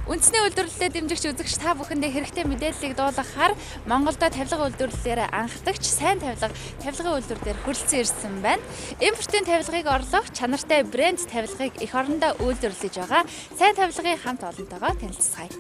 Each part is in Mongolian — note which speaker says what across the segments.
Speaker 1: Үндэсний үйлдвэрлэлтэд дэмжигч үзэгч та бүхэндээ хэрэгтэй мэдээллийг дуулгахаар Монголдо тавилга үйлдвэрлэлээр анхдагч сайн тавилгын үйлдвэр дээр хөрөлцөн ирсэн байна. Импортын тавилгыг орлох чанартай брэнд тавилгыг эх орондоо үйлдвэрлэж байгаа сайн тавилгын хамт олонтойгоо танилццгаая.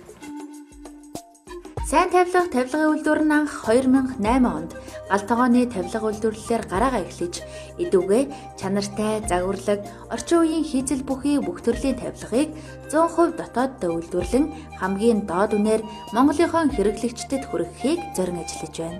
Speaker 1: Сайн тавилгын үйлдвэр нь анх 2008 онд Галтогооны тавилга үйлдвэрлэлээр гараагаа эхлэж идүүгээ чанартай, загварлаг, орчин үеийн хийзэл бүхий бүх төрлийн тавилгыг 100% дотооддоо үйлдвэрлэн хамгийн доод үнээр Монголынхон хэрэглэгчдэд хүргэхийг зорин ажиллаж байна.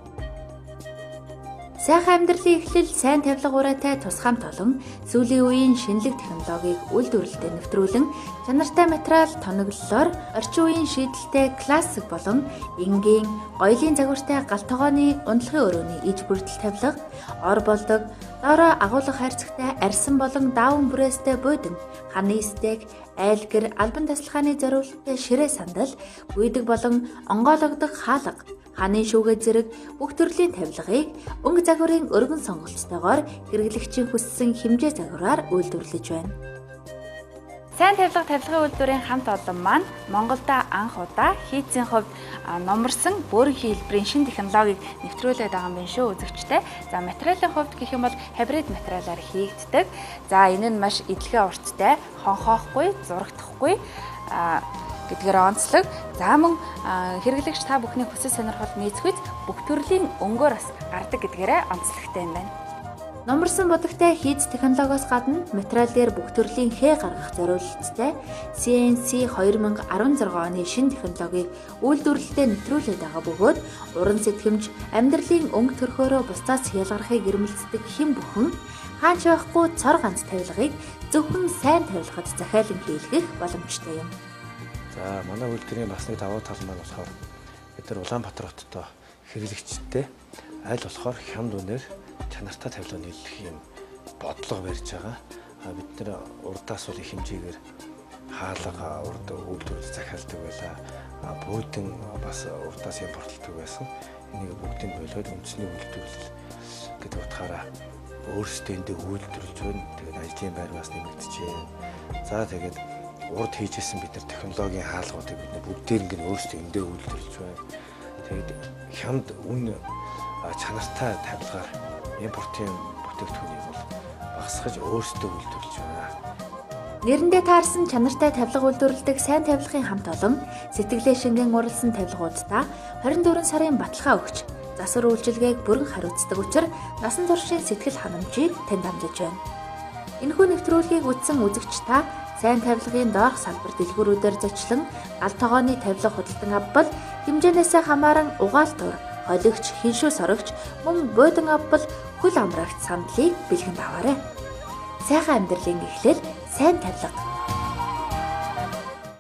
Speaker 1: Сайхан амьдралын эхлэл сайн тавилга ураатай тус хамт олон сүүлийн үеийн шинэлэг технологиг үйлдвэрлэлтэд нэвтрүүлэн чанартай материал тоноглолоор орчин үеийн шийдэлтэй классик болон энгийн гоёлын загвартай Галтогооны унтлагын өрөөний иж бүрдэл тавилга, ор болдог, доороо агуулга хайрцагтай арьсан болон даавн бүрээстэй буудан, ханы стек, айлгэр, албан тасалгааны зориулалттай ширээ сандал, гүйдэг болон онгойлогдох хаалга, ханы шүүгээ зэрэг бүх төрлийн тавилгыг өнгө загварын өргөн сонголтойгоор хэрэглэгчийн хүссэн хэмжээ загвараар үйлдвэрлэж байна. Сайн тавилгын үйлдвэрийн хамт олон маань Монголда анх удаа хийцийн хувьд номерсон бөөрийн хэлбэрийн шинэ технологиг нэвтрүүлээд байгаа юм шүү үзэгчтэй. За материалын хувьд гэх юм бол хибрид материалаар хийгддэг. За энэ нь маш эдлэгээ урттай, хонхоохгүй, зурагдахгүй гэдгээр онцлог. За мөн хэрэглэгч та бүхний хүсэл сонирхол нийцэхэд бүх төрлийн өнгөөр бас гардаг гэдгээрээ онцлогтой юм байна. Номерсон бодогтой хийц технологиос гадна материал дээр бүх төрлийн хээ гаргах зориулалттай CNC 2016 оны шинэ технологиг үйлдвэрлэлтэд нэвтрүүлээд байгаа бөгөөд уран сэтгэмж, амьдралын өнгө төрхөөрөө бусдаас ялгархыг ирмэлцдэг хэн бүхэн хаач байхгүй цор ганц тавилгыг зөвхөн сайн тавилгад захиалан хийлгэх боломжтой юм.
Speaker 2: За манай үйлдвэрийн бас нэг давуу тал маань болохоор бид нар Улаанбаатар хоттой хэрэглэгчтэй аль болохоор хямд үнээр чанартай тавилга нийлэх юм бодлого барьж байгаа. Бид нэр урдаас бол их хэмжээгээр хаалга урд үйлдвэрлэл захиалдаг байлаа. Буудан бас урдаас импортлдог байсан. Энийг бүгдийг болоод үндэсний үйлдвэрлэл гэдэг утгаараа өөрсдөө эндээ үйлдвэрлэж байна. Тэгээд ажлын байр бас нэмэгдэжээ. За тэгээд урд хийжсэн бид нар технологийн хаалгуудыг бид бүгдээр ингэ өөрсдөө эндээ үйлдвэрлэж байна. Тэгээд хямд үн чанартай тавилгаар импортын бүтээгдэхүүнийг бол багасгаж өөрсдөө үйлдвэрлэж байна.
Speaker 1: Нэрэндээ таарсан чанартай тавилга үйлдвэрлэдэг сайн тавилгын хамт олон сэтгэлээ шингэн уралсан тавилгуудаа 24 сарын баталгаа өгч засвар үйлчилгээг бүрэн хариуцдаг учраас насан туршийн сэтгэл ханамжийг танд амлаж байна. Энэхүү нэвтрүүлгийг үзсэн үзэгч та сайн тавилгын доорх салбар дэлгүүрүүдээр зочлон Галтогооны тавилга худалдан авбал хэмжээнээсээ хамааран угаалтур, холигч, хиншүү сорогч, мөн буудан авбал хөл амрагт сандлыг бэлгэнд аваарай. Сайхан амьдралын эхлэл сайн тавилга.